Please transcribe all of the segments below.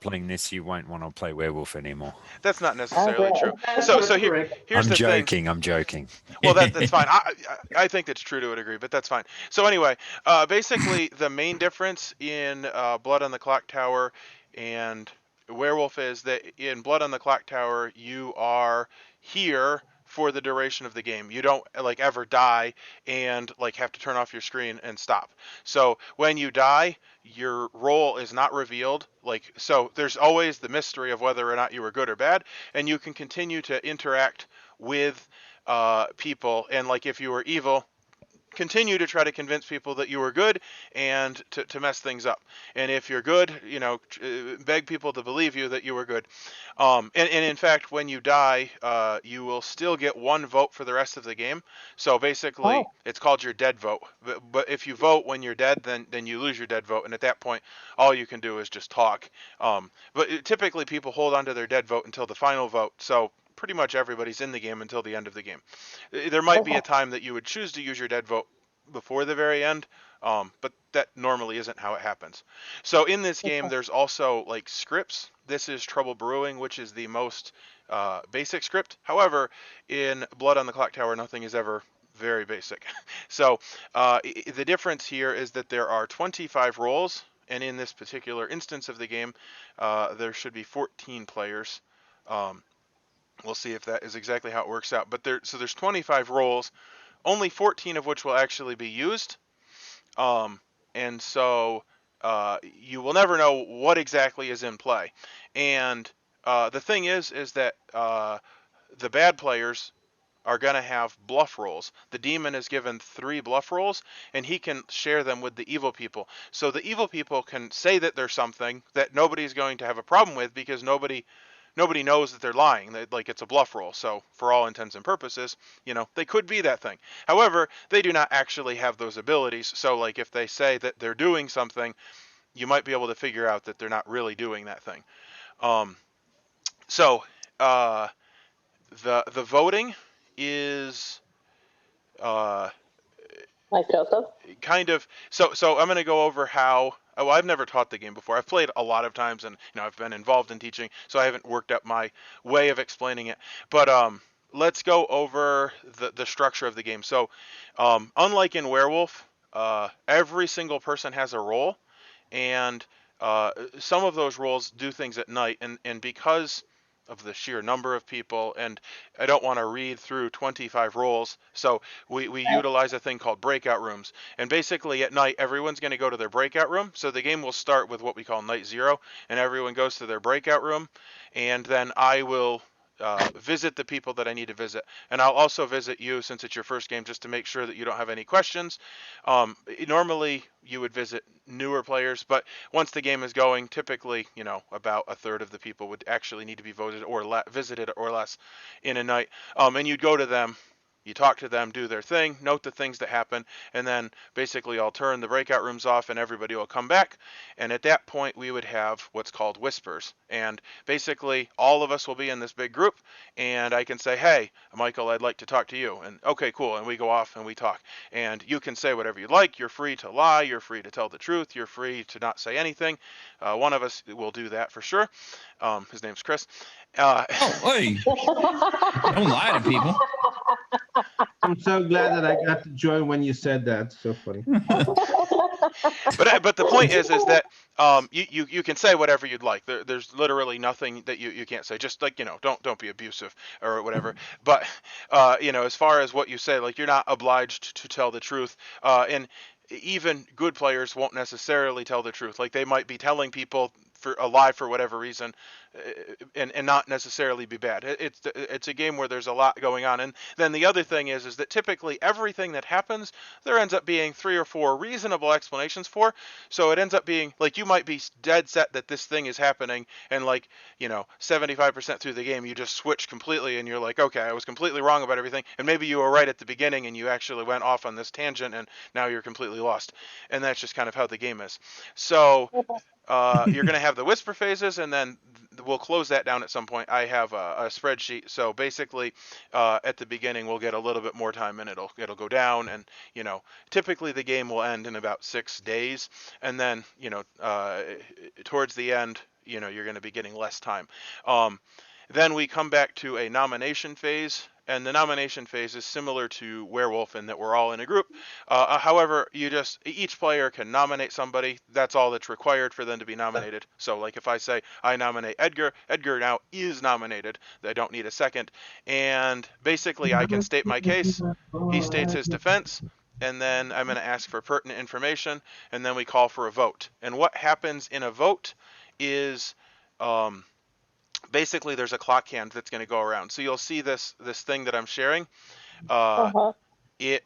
playing this, you won't want to play werewolf anymore. That's not necessarily true. That's So not so here correct. here's I'm the thing. joking. I'm joking. Well, that's fine. I think that's true to a degree, but that's fine. So anyway, basically the main difference in Blood on the Clocktower and Werewolf is that in Blood on the Clocktower you are here for the duration of the game. You don't like ever die and like have to turn off your screen and stop. So when you die, your role is not revealed. Like so, there's always the mystery of whether or not you were good or bad, and you can continue to interact with people, and like if you were evil, continue to try to convince people that you were good and to mess things up. And if you're good, beg people to believe you that you were good. And in fact, when you die, you will still get one vote for the rest of the game. So basically, it's called your dead vote. But if you vote when you're dead, then you lose your dead vote. And at that point, all you can do is just talk. But typically, people hold on to their dead vote until the final vote. So pretty much everybody's in the game until the end of the game. There might be a time that you would choose to use your dead vote before the very end, but that normally isn't how it happens. So in this game, there's also like scripts. This is Trouble Brewing, which is the most basic script. However, in Blood on the Clocktower, nothing is ever very basic. So the difference here is that there are 25 roles, and in this particular instance of the game, there should be 14 players. We'll see if that is exactly how it works out. But there's 25 roles, only 14 of which will actually be used. And so you will never know what exactly is in play. And the thing is that the bad players are going to have bluff rolls. The demon is given 3 bluff rolls, and he can share them with the evil people. So the evil people can say that they're something that nobody's going to have a problem with because nobody knows that they're lying. Like it's a bluff roll. So for all intents and purposes, they could be that thing. However, they do not actually have those abilities. So like if they say that they're doing something, you might be able to figure out that they're not really doing that thing. So the voting is Like Joseph? kind of so I'm going to go over how. Well, I've never taught the game before. I've played a lot of times, and I've been involved in teaching, so I haven't worked up my way of explaining it. But let's go over the structure of the game. So, unlike in Werewolf, every single person has a role, and some of those roles do things at night, and because of the sheer number of people, and I don't want to read through 25 roles, so we utilize a thing called breakout rooms. And basically at night, everyone's going to go to their breakout room, so the game will start with what we call night 0, and everyone goes to their breakout room, and then I will visit the people that I need to visit. And I'll also visit you since it's your first game just to make sure that you don't have any questions. Normally you would visit newer players, but once the game is going, typically, about a third of the people would actually need to be voted or visited or less in a night. And you'd go to them. You talk to them, do their thing, note the things that happen, and then basically I'll turn the breakout rooms off and everybody will come back. And at that point, we would have what's called whispers. And basically, all of us will be in this big group, and I can say, hey, Michael, I'd like to talk to you. And okay, cool. And we go off and we talk. And you can say whatever you like. You're free to lie. You're free to tell the truth. You're free to not say anything. One of us will do that for sure. His name's Chris. Hey. Don't lie to people. I'm so glad that I got to join when you said that. So funny. But the point is that you can say whatever you'd like. There's literally nothing that you can't say. Just like don't be abusive or whatever. But as far as what you say, like you're not obliged to tell the truth. And even good players won't necessarily tell the truth. Like they might be telling people for a lie for whatever reason, and not necessarily be bad. It's a game where there's a lot going on. And then the other thing is that typically everything that happens, there ends up being 3 or 4 reasonable explanations for. So it ends up being like you might be dead set that this thing is happening, and like 75% through the game you just switch completely, and you're like, okay, I was completely wrong about everything, and maybe you were right at the beginning, and you actually went off on this tangent, and now you're completely lost. And that's just kind of how the game is. So you're going to have the whisper phases, and then we'll close that down at some point. I have a spreadsheet, so basically at the beginning we'll get a little bit more time, and it'll go down, and typically the game will end in about 6 days, and then towards the end you're going to be getting less time. Then we come back to a nomination phase, and the nomination phase is similar to Werewolf in that we're all in a group. However, each player can nominate somebody. That's all that's required for them to be nominated. So, like if I say I nominate Edgar, Edgar now is nominated. I don't need a second. And basically, I can state my case. He states his defense. And then I'm going to ask for pertinent information, and then we call for a vote. And what happens in a vote is basically there's a clock hand that's going to go around. So you'll see this thing that I'm sharing. It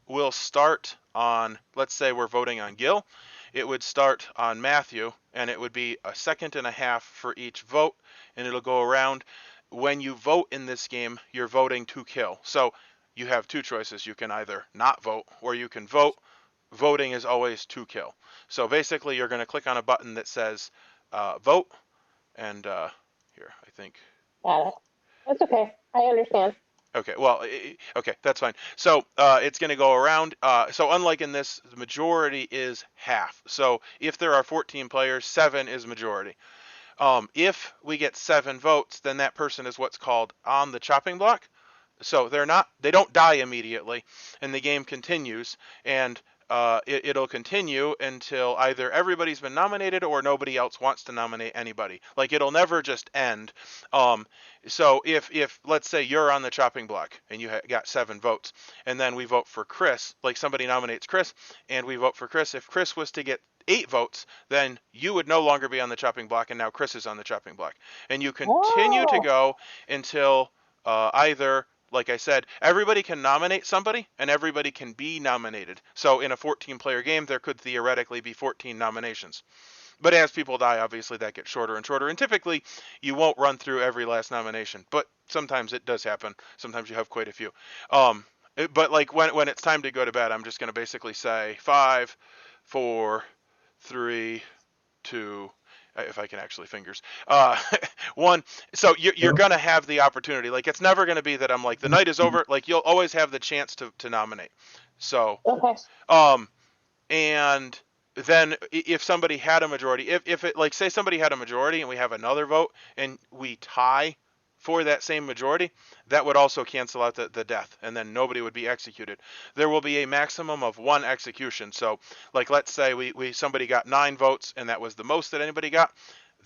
will start on, let's say we're voting on Gil. It would start on Matthew, and it would be a second and a half for each vote, and it'll go around. When you vote in this game, you're voting to kill. So you have two choices. You can either not vote, or you can vote. Voting is always to kill. So basically, you're going to click on a button that says vote, and here, I think. Got it. That's okay. I understand. Okay, well, okay, that's fine. So it's going to go around. So unlike in this, the majority is half. So if there are 14 players, 7 is majority. If we get 7 votes, then that person is what's called on the chopping block. So they don't die immediately, and the game continues, and it'll continue until either everybody's been nominated or nobody else wants to nominate anybody. Like, it'll never just end. So if let's say you're on the chopping block and you got 7 votes, and then we vote for Chris, like somebody nominates Chris, and we vote for Chris. If Chris was to get 8 votes, then you would no longer be on the chopping block, and now Chris is on the chopping block. And you continue to go until either, like I said, everybody can nominate somebody, and everybody can be nominated. So in a 14-player game, there could theoretically be 14 nominations. But as people die, obviously that gets shorter and shorter. And typically, you won't run through every last nomination. But sometimes it does happen. Sometimes you have quite a few. But like when it's time to go to bed, I'm just going to basically say 5, 4, 3, 2, if I can actually fingers, 1. So you're going to have the opportunity. Like, it's never going to be that I'm like, the night is over. Like, you'll always have the chance to nominate. So, and then if somebody had a majority, if it, like, say somebody had a majority and we have another vote and we tie for that same majority, that would also cancel out the death, and then nobody would be executed. There will be a maximum of 1 execution. So, like, let's say somebody got 9 votes, and that was the most that anybody got.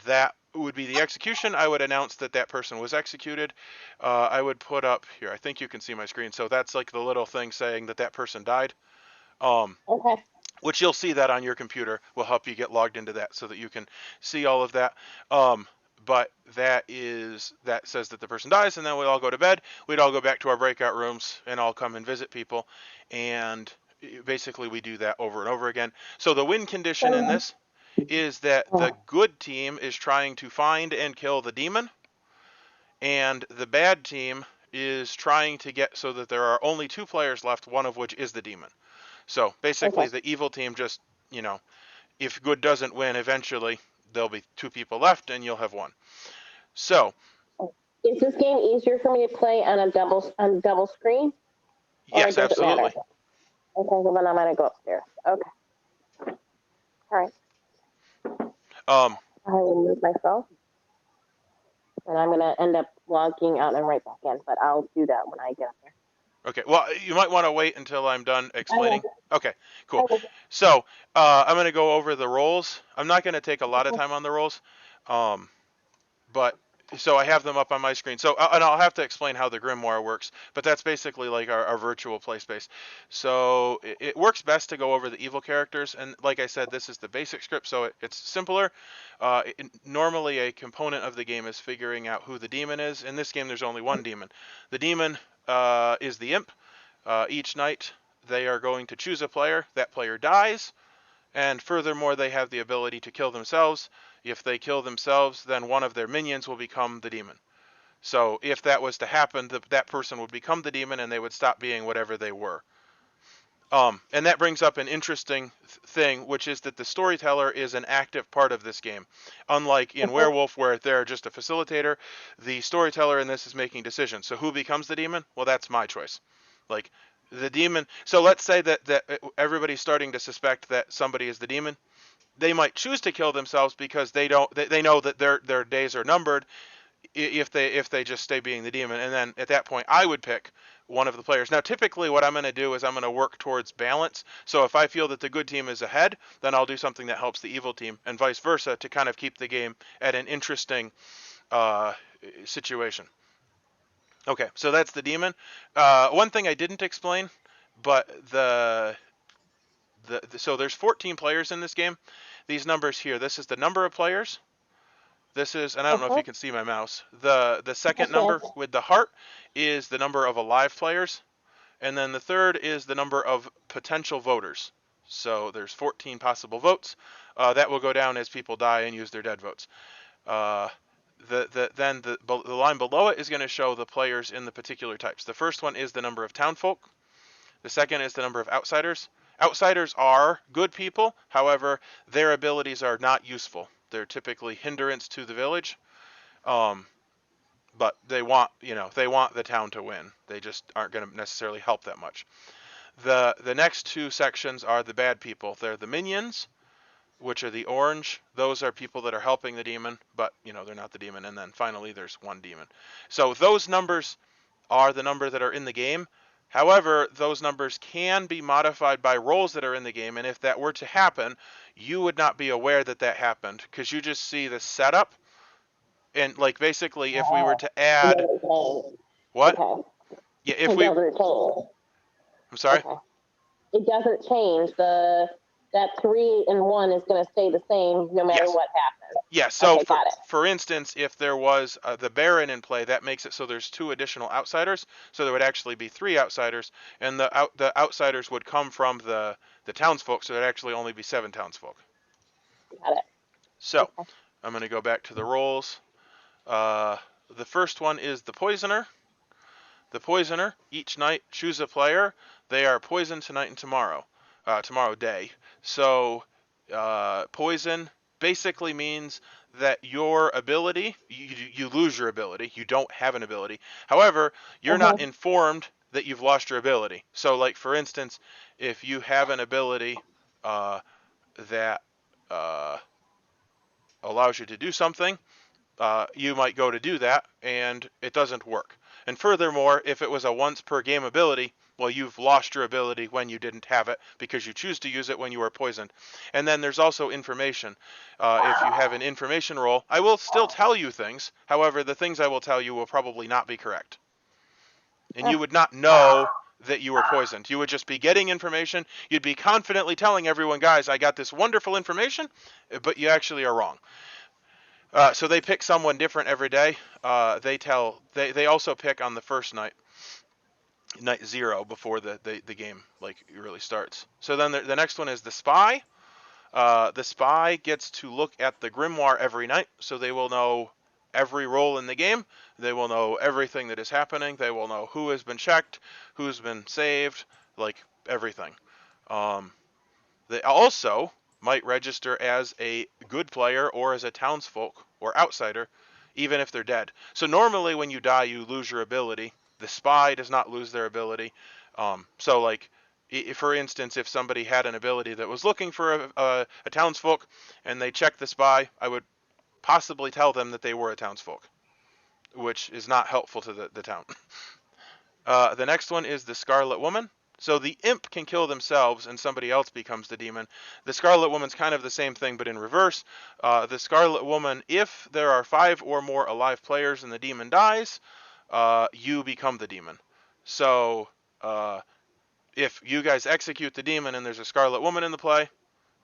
That would be the execution. I would announce that person was executed. I would put up here, I think you can see my screen. So that's like the little thing saying that person died. Which you'll see that on your computer will help you get logged into that so that you can see all of that. But that says that the person dies, and then we all go to bed. We'd all go back to our breakout rooms and all come and visit people. And basically we do that over and over again. So the win condition in this is that the good team is trying to find and kill the demon, and the bad team is trying to get so that there are only 2 players left, one of which is the demon. So basically the evil team just, if good doesn't win, eventually there'll be 2 people left and you'll have 1. So is this game easier for me to play on a double screen? Yes, absolutely. Okay, well then I'm gonna go upstairs. Okay. All right. I will move myself, and I'm gonna end up logging out and right back in, but I'll do that when I get up there. Okay, well, you might want to wait until I'm done explaining. Okay, cool. So I'm going to go over the roles. I'm not going to take a lot of time on the roles, but so I have them up on my screen. So, and I'll have to explain how the Grimoire works, but that's basically like our virtual play space. So it works best to go over the evil characters, and like I said, this is the basic script, so it's simpler. Normally, a component of the game is figuring out who the demon is. In this game, there's only 1 demon. The demon is the imp. Each night, they are going to choose a player. That player dies, and furthermore, they have the ability to kill themselves. If they kill themselves, then one of their minions will become the demon. So if that was to happen, that person would become the demon, and they would stop being whatever they were. And that brings up an interesting thing, which is that the storyteller is an active part of this game. Unlike in Werewolf, where they're just a facilitator, the storyteller in this is making decisions. So who becomes the demon? Well, that's my choice. Like, the demon. So let's say that everybody's starting to suspect that somebody is the demon. they might choose to kill themselves because they know that their days are numbered if they just stay being the demon. And then at that point, I would pick one of the players. Now, typically, what I'm going to do is I'm going to work towards balance. So if I feel that the good team is ahead, then I'll do something that helps the evil team, and vice versa, to kind of keep the game at an interesting situation. Okay, so that's the demon. One thing I didn't explain, but so there's 14 players in this game. These numbers here, this is the number of players. This is, and I don't know if you can see my mouse. The second number with the heart is the number of alive players, and then the third is the number of potential voters. So there's 14 possible votes. That will go down as people die and use their dead votes. Then the line below it is going to show the players in the particular types. The first one is the number of townfolk. The second is the number of outsiders. Outsiders are good people, however, their abilities are not useful. They're typically hindrance to the village, but they want the town to win. They just aren't going to necessarily help that much. The next two sections are the bad people. They're the minions, which are the orange. Those are people that are helping the demon, but they're not the demon. And then finally, there's one demon. So those numbers are the number that are in the game. However, those numbers can be modified by rolls that are in the game, and if that were to happen, you would not be aware that that happened, because you just see the setup, and like basically if we were to add what? Okay. Yeah, if it we doesn't change. I'm sorry? Okay. It doesn't change. That 3 and 1 is going to stay the same no matter Yes. what happens. Yeah, so Okay, got it. for instance, if there was the Baron in play, that makes it so there's 2 additional outsiders, so there would actually be 3 outsiders, and the outsiders would come from the townsfolk, so there'd actually only be 7 townsfolk. Got it. So Okay. I'm going to go back to the rolls. The first one is the Poisoner. The Poisoner, each night, choose a player. They are poisoned tonight and tomorrow day. So poison basically means that your ability, you lose your ability. You don't have an ability. However, you're not informed that you've lost your ability. So like, for instance, if you have an ability that allows you to do something, you might go to do that, and it doesn't work. And furthermore, if it was a once per game ability, well, you've lost your ability when you didn't have it because you choose to use it when you were poisoned. And then there's also information. If you have an information roll, I will still tell you things. However, the things I will tell you will probably not be correct. And you would not know that you were poisoned. You would just be getting information. You'd be confidently telling everyone, guys, I got this wonderful information, but you actually are wrong. So they pick someone different every day. They also pick on the first night 0, before the game really starts. So then the next one is the spy. The spy gets to look at the Grimoire every night, so they will know every role in the game. They will know everything that is happening. They will know who has been checked, who's been saved, like everything. They also might register as a good player or as a townsfolk or outsider, even if they're dead. So normally when you die, you lose your ability. The spy does not lose their ability. So like, for instance, if somebody had an ability that was looking for a townsfolk and they checked the spy, I would possibly tell them that they were a townsfolk, which is not helpful to the town. The next one is the Scarlet Woman. So the imp can kill themselves and somebody else becomes the demon. The Scarlet Woman's kind of the same thing, but in reverse. The Scarlet Woman, if there are 5 or more alive players and the demon dies, you become the demon. So if you guys execute the demon and there's a Scarlet Woman in the play,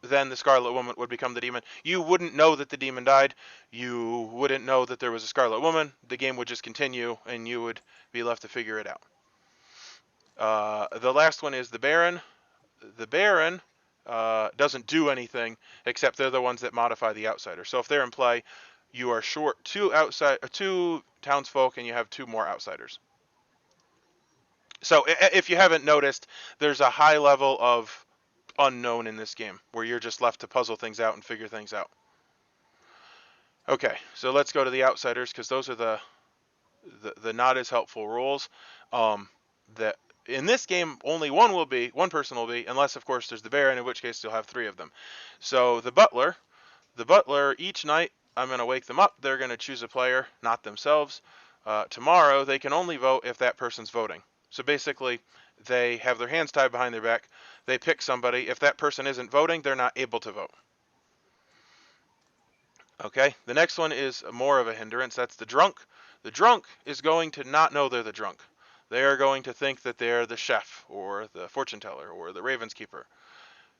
then the Scarlet Woman would become the demon. You wouldn't know that the demon died. You wouldn't know that there was a Scarlet Woman. The game would just continue and you would be left to figure it out. The last one is the Baron. The Baron doesn't do anything except they're the ones that modify the outsider. So if they're in play, you are short 2 townsfolk and you have 2 more outsiders. So if you haven't noticed, there's a high level of unknown in this game where you're just left to puzzle things out and figure things out. Okay, so let's go to the outsiders because those are the not as helpful rules. That in this game, only one person will be, unless of course there's the Baron, in which case you'll have 3 of them. So the butler, each night I'm going to wake them up. They're going to choose a player, not themselves. Tomorrow they can only vote if that person's voting. So basically, they have their hands tied behind their back. They pick somebody. If that person isn't voting, they're not able to vote. Okay, the next one is more of a hindrance. That's the drunk. The drunk is going to not know they're the drunk. They are going to think that they're the chef or the fortune teller or the raven's keeper.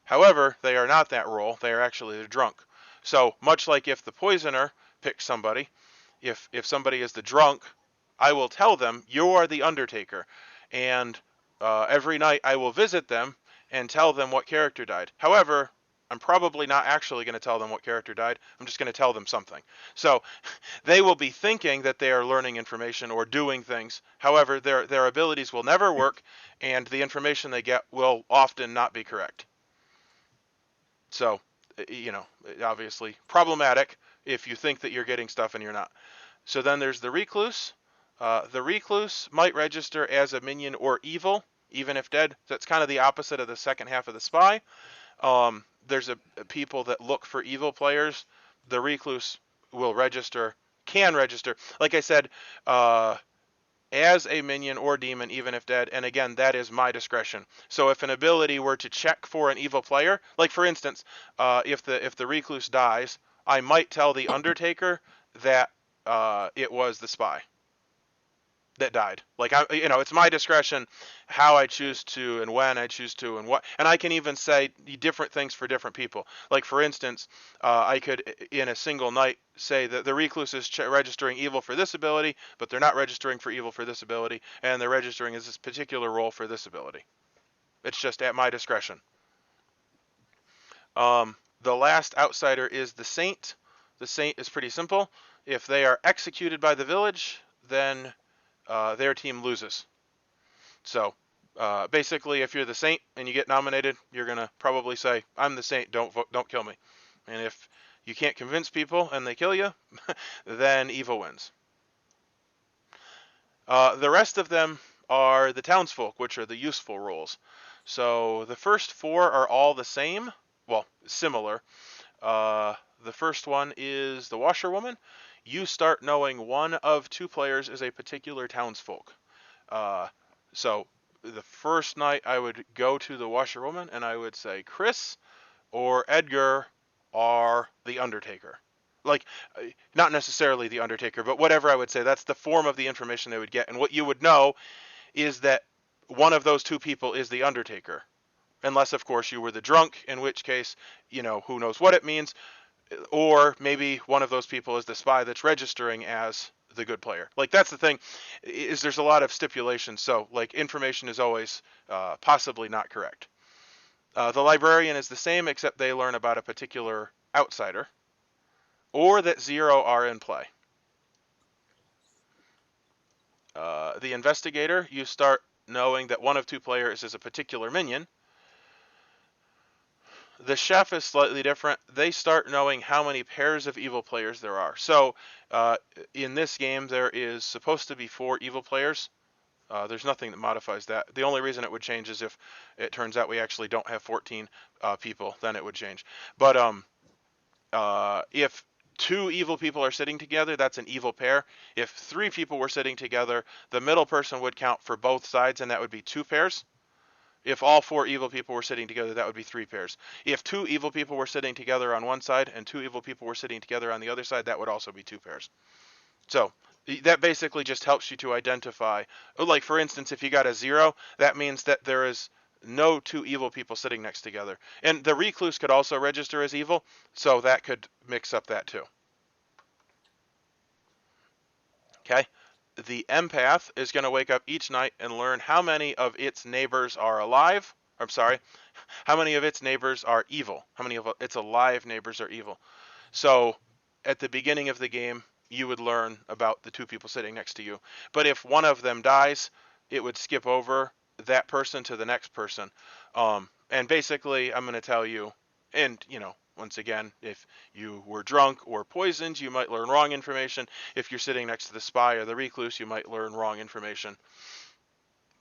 However, they are not that role. They are actually the drunk. So much like if the poisoner picks somebody, if somebody is the drunk, I will tell them, you are the Undertaker. And every night I will visit them and tell them what character died. However, I'm probably not actually going to tell them what character died. I'm just going to tell them something. So they will be thinking that they are learning information or doing things. However, their abilities will never work, and the information they get will often not be correct. So, obviously problematic if you think that you're getting stuff and you're not. So then there's the recluse. The recluse might register as a minion or evil, even if dead. That's kind of the opposite of the second half of the spy. There's people that look for evil players. The recluse can register. Like I said, as a minion or demon, even if dead, and again, that is my discretion. So if an ability were to check for an evil player, like for instance, if the recluse dies, I might tell the Undertaker that it was the spy that died. Like, it's my discretion how I choose to and when I choose to and what. And I can even say different things for different people. Like, for instance, I could, in a single night, say that the recluse is registering evil for this ability, but they're not registering for evil for this ability, and they're registering as this particular role for this ability. It's just at my discretion. The last outsider is the saint. The saint is pretty simple. If they are executed by the village, then their team loses. So basically, if you're the saint and you get nominated, you're gonna probably say, "I'm the saint. Don't vote, don't kill me." And if you can't convince people and they kill you, then evil wins. The rest of them are the townsfolk, which are the useful roles. So the first 4 are all the same, well, similar. The first one is the washerwoman. You start knowing one of 2 players is a particular townsfolk. So the first night I would go to the washerwoman and I would say Chris or Edgar are the Undertaker. Like, not necessarily the Undertaker, but whatever I would say, that's the form of the information they would get. And what you would know is that one of those 2 people is the Undertaker. Unless, of course, you were the drunk, in which case, who knows what it means. Or maybe one of those people is the spy that's registering as the good player. Like, that's the thing, is there's a lot of stipulations. So, like, information is always possibly not correct. The librarian is the same, except they learn about a particular outsider, or that 0 are in play. The investigator, you start knowing that one of 2 players is a particular minion. The chef is slightly different. They start knowing how many pairs of evil players there are. So in this game, there is supposed to be 4 evil players. There's nothing that modifies that. The only reason it would change is if it turns out we actually don't have 14 people, then it would change. But if 2 evil people are sitting together, that's an evil pair. If 3 people were sitting together, the middle person would count for both sides, and that would be 2 pairs. If all 4 evil people were sitting together, that would be 3 pairs. If 2 evil people were sitting together on one side and 2 evil people were sitting together on the other side, that would also be 2 pairs. So that basically just helps you to identify. Like, for instance, if you got a 0, that means that there is no 2 evil people sitting next together. And the recluse could also register as evil, so that could mix up that too. Okay. The empath is going to wake up each night and learn how many of its neighbors are alive. I'm sorry, how many of its neighbors are evil. How many of its alive neighbors are evil. So at the beginning of the game, you would learn about the 2 people sitting next to you. But if one of them dies, it would skip over that person to the next person. And basically, I'm going to tell you, and once again, if you were drunk or poisoned, you might learn wrong information. If you're sitting next to the spy or the recluse, you might learn wrong information.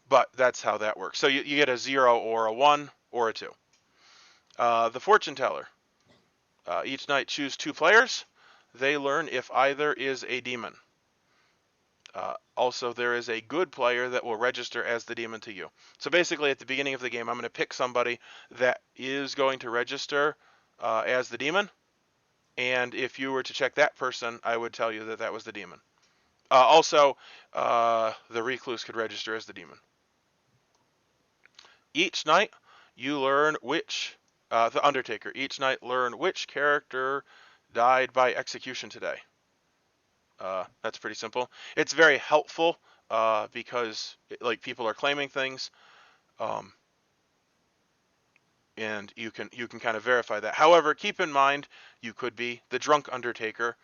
but that's how that works. So you get a 0 or a 1 or a 2. The fortune teller. Each night choose 2 players. They learn if either is a demon. Also, there is a good player that will register as the demon to you. So basically, at the beginning of the game, I'm going to pick somebody that is going to register as the demon. And if you were to check that person, I would tell you that that was the demon. Also, the recluse could register as the demon. Each night, you learn which, the Undertaker, each night learn which character died by execution today. That's pretty simple. It's very helpful because like people are claiming things, and you can kind of verify that. However, keep in mind you could be the drunk Undertaker,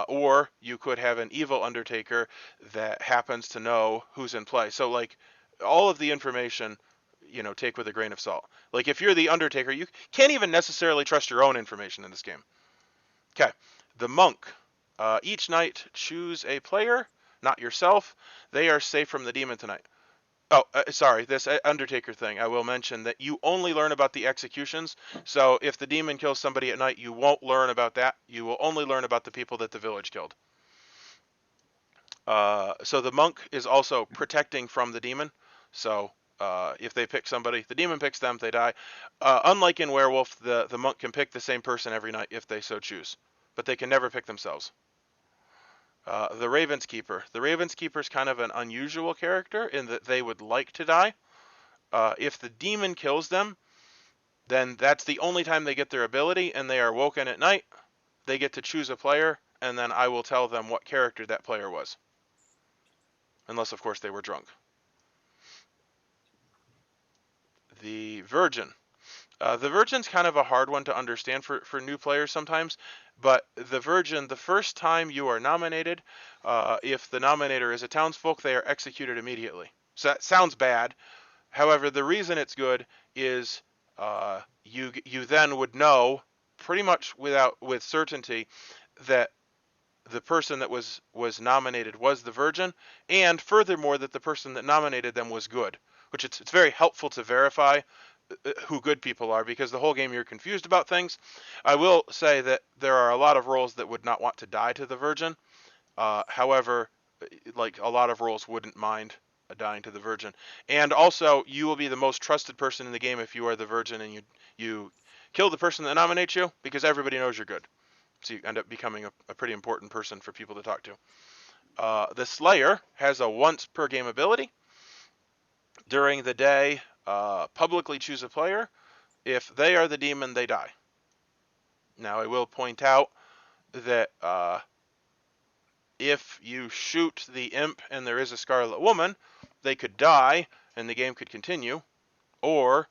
or you could have an evil Undertaker that happens to know who's in play. So like all of the information, take with a grain of salt. Like if you're the Undertaker, you can't even necessarily trust your own information in this game. Okay, the monk. Each night, choose a player, not yourself. They are safe from the demon tonight. Oh, sorry, this Undertaker thing. I will mention that you only learn about the executions. So if the demon kills somebody at night, you won't learn about that. You will only learn about the people that the village killed. So the monk is also protecting from the demon. So if they pick somebody, the demon picks them, they die. Unlike in Werewolf, the monk can pick the same person every night if they so choose, but they can never pick themselves. The Raven's Keeper. The Raven's Keeper is kind of an unusual character in that they would like to die. If the demon kills them, then that's the only time they get their ability, and they are woken at night. They get to choose a player, and then I will tell them what character that player was. Unless, of course, they were drunk. The Virgin. The Virgin's kind of a hard one to understand for new players sometimes, but the Virgin, the first time you are nominated, if the nominator is a townsfolk, they are executed immediately. So that sounds bad. However, the reason it's good is you then would know pretty much with certainty that the person that was nominated was the Virgin, and furthermore that the person that nominated them was good, which it's very helpful to verify who good people are, because the whole game you're confused about things. I will say that there are a lot of roles that would not want to die to the Virgin. However, like a lot of roles wouldn't mind dying to the Virgin. And also, you will be the most trusted person in the game if you are the Virgin and you kill the person that nominates you, because everybody knows you're good. So you end up becoming a pretty important person for people to talk to. The Slayer has a once per game ability. During the day, publicly choose a player. If they are the demon, they die. Now, I will point out that if you shoot the imp and there is a Scarlet Woman, they could die and the game could continue. Or,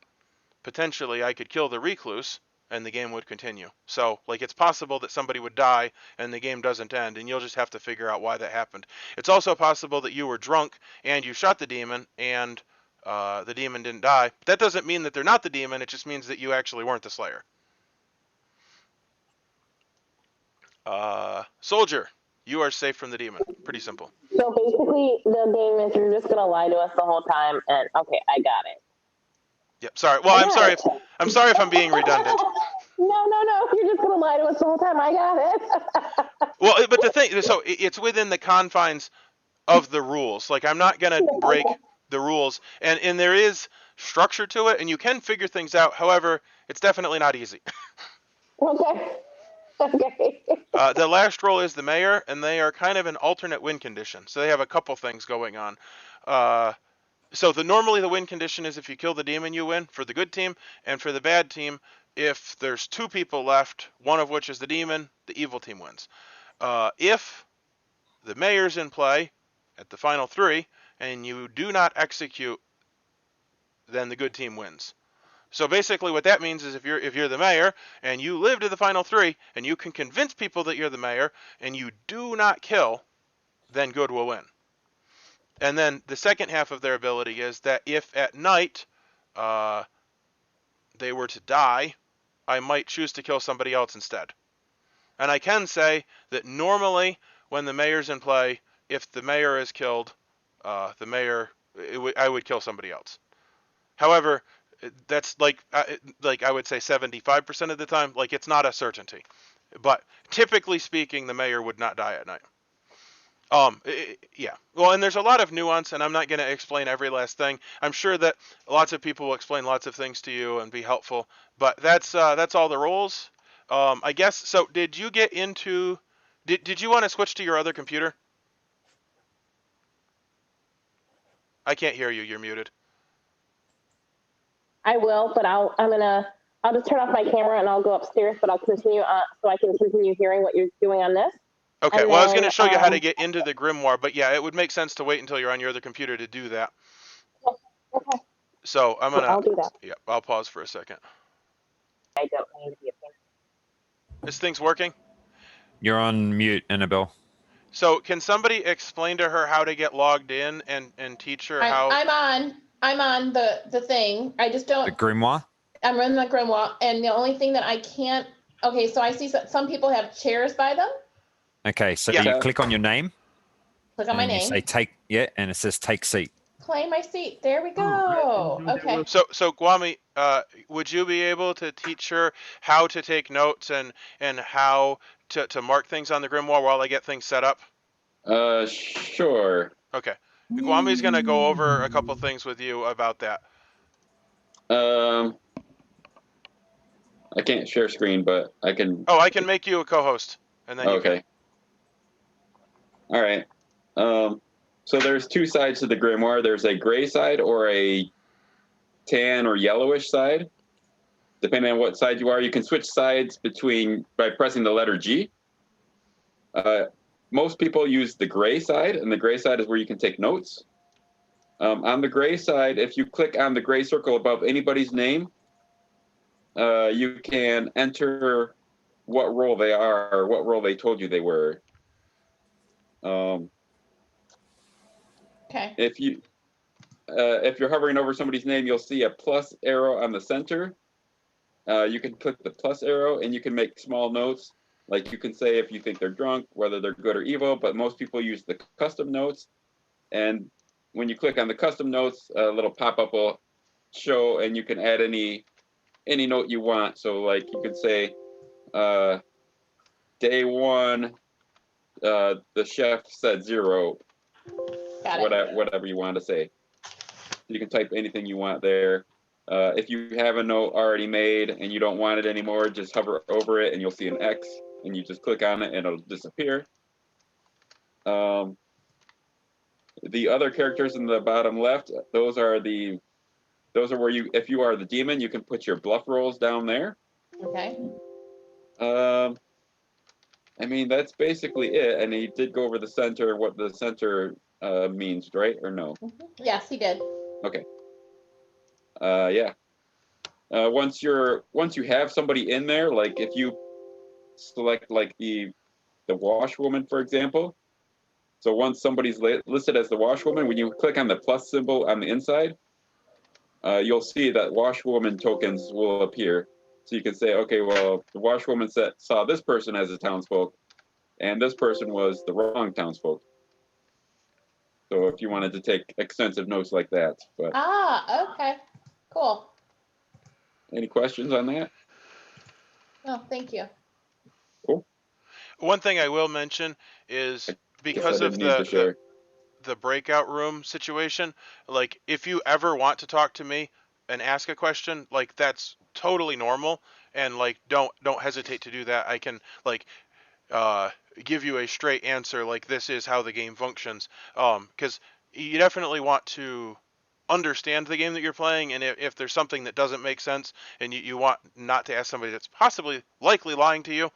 potentially, I could kill the recluse and the game would continue. So, like, it's possible that somebody would die and the game doesn't end, and you'll just have to figure out why that happened. It's also possible that you were drunk and you shot the demon and the demon didn't die. That doesn't mean that they're not the demon, it just means that you actually weren't the Slayer. Soldier, you are safe from the demon. Pretty simple. So basically, the game is you're just gonna lie to us the whole time, and okay, I got it. Yep. Sorry. Well, I'm sorry if I'm being redundant. No. You're just gonna lie to us the whole time. I got it. Well, but the thing, so it's within the confines of the rules. Like, I'm not gonna break the rules, and there is structure to it, and you can figure things out. However, it's definitely not easy. Okay. The last role is the mayor, and they are kind of an alternate win condition. So they have a couple things going on. So normally the win condition is if you kill the demon, you win for the good team, and for the bad team, if there's 2 people left, one of which is the demon, the evil team wins. If the mayor's in play at the final 3, and you do not execute, then the good team wins. So basically what that means is if you're the mayor and you live to the final 3 and you can convince people that you're the mayor and you do not kill, then good will win. And then the second half of their ability is that if at night they were to die, I might choose to kill somebody else instead. And I can say that normally when the mayor's in play, if the mayor is killed, the mayor I would kill somebody else. However, that's like I would say 75% of the time, like it's not a certainty. But typically speaking, the mayor would not die at night. Yeah. Well, and there's a lot of nuance, and I'm not going to explain every last thing. I'm sure that lots of people will explain lots of things to you and be helpful. But that's all the rules. I guess. So, did you get into? Did you want to switch to your other computer? I can't hear you. You're muted. I will, but I'll just turn off my camera and I'll go upstairs, but I'll continue on so I can continue hearing what you're doing on this. Okay. And Well, I was going to then, show you how to get into the Grimoire, but yeah, it would make sense to wait until you're on your other computer to do that. Okay. So I'm gonna. I'll do that. Yeah. I'll pause for a second. I don't need to be a pain. This thing's working. You're on mute, Annabelle. So can somebody explain to her how to get logged in and teach her how? I'm on the thing. I just The don't. Grimoire? I'm running the Grimoire, and the only thing that I can't. Okay, so I see some people have chairs by them. Okay, so Yeah. you click on your name. Click on my and you name. say take, yeah, and it says take seat. Claim my seat. There we go. Oh, Okay. So Guami, would you be able to teach her how to take notes and how to mark things on the Grimoire while I get things set up? Sure. Okay. Guami's gonna go over a couple things with you about that. I can't share screen, but I can. Oh, I can make you a co-host, and then you can. Okay. All right. So there's two sides to the Grimoire. There's a gray side or a tan or yellowish side. Depending on what side you are, you can switch sides by pressing the letter G. Most people use the gray side, and the gray side is where you can take notes. On the gray side, if you click on the gray circle above anybody's name, you can enter what role they are or what role they told you they were. Okay. If you're hovering over somebody's name, you'll see a plus arrow on the center. You can click the plus arrow and you can make small notes. Like you can say if you think they're drunk, whether they're good or evil, but most people use the custom notes. And when you click on the custom notes, a little pop-up will show and you can add any note you want. So like you could say, day one, the chef said 0. Got it. Whatever you want to say. You can type anything you want there. If you have a note already made and you don't want it anymore, just hover over it and you'll see an X and you just click on it and it'll disappear. The other characters in the bottom left, those are where if you are the demon, you can put your bluff rolls down there. Okay. I mean, that's basically it. And he did go over the center, what the center means, right? Or no? Yes, he did. Okay. Yeah. Once you have somebody in there, like if you select like the washwoman, for example. So once somebody's listed as the washwoman, when you click on the plus symbol on the inside, you'll see that washwoman tokens will appear. So you can say, okay, well, the washwoman saw this person as a townsfolk, and this person was the wrong townsfolk. So if you wanted to take extensive notes like that, but Okay, cool. Any questions on that? No, thank you. Cool. One thing I will mention is because of the breakout room situation, like if you ever want to talk to me and ask a question, like that's totally normal, and like don't hesitate to do that. I can like give you a straight answer, like this is how the game functions, because you definitely want to understand the game that you're playing, and if there's something that doesn't make sense and you want not to ask somebody that's possibly likely lying to you,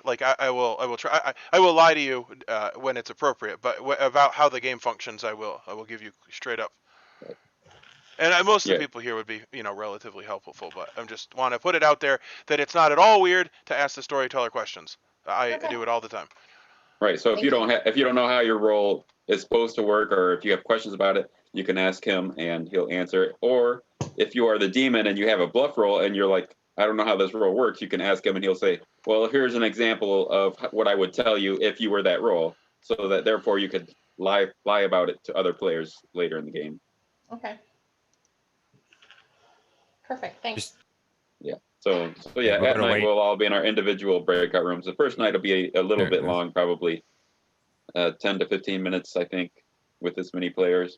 like I will try I will lie to you when it's appropriate, but about how the game functions I will give you straight up. And most of the people here would be, relatively helpful, but I just want to put it out there that it's not at all weird to ask the storyteller questions. I do it all the time. Right. So if you don't know how your role is supposed to work, or if you have questions about it, you can ask him and he'll answer it. Or if you are the demon and you have a bluff roll and you're like, I don't know how this role works, you can ask him and he'll say, well, here's an example of what I would tell you if you were that role, so that therefore you could lie about it to other players later in the game. Okay. Perfect. Thanks. So Yeah, yeah, we've at gotta night wait. we'll all be in our individual breakout rooms. The first night will be a little There it bit is. long, probably 10 to 15 minutes, I think, with this many players,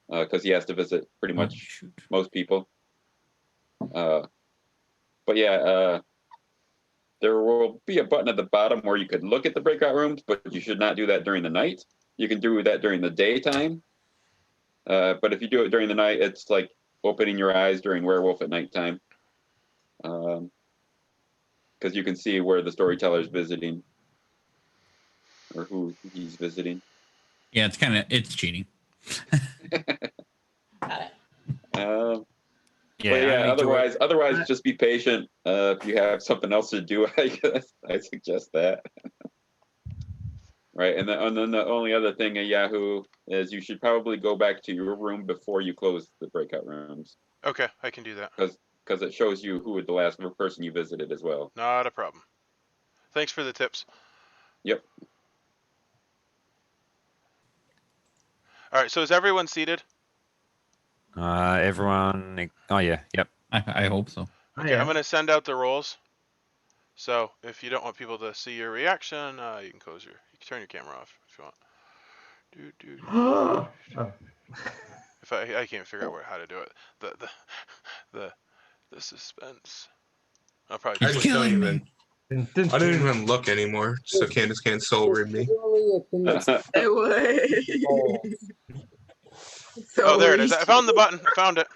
because he has to visit pretty Oh, much shoot. most people. But yeah, there will be a button at the bottom where you could look at the breakout rooms, but you should not do that during the night. You can do that during the daytime. But if you do it during the night, it's like opening your eyes during Werewolf at nighttime. Because you can see where the storyteller's visiting or who he's visiting. Yeah, it's cheating. Got it. But Yeah, yeah, only do it- otherwise, just be patient. If you have something else to do, I guess I suggest that. Right, and then the only other thing at Yahoo is you should probably go back to your room before you close the breakout rooms, Okay, I can do that. because it shows you who the last person you visited as well. Not a problem. Thanks for the tips. Yep. All right, so is everyone seated? everyone. Oh yeah, yep. I hope so. Okay, I'm gonna send out the rolls. So if you don't want people to see your reaction, you can you can turn your camera off if you want. Oh. If I can't figure out how to do it. The suspense. I'll probably He's just just don't killing even- me. I don't even look anymore, so Candace can't soul read me. It would. Oh, there it is. I found the button. I found it.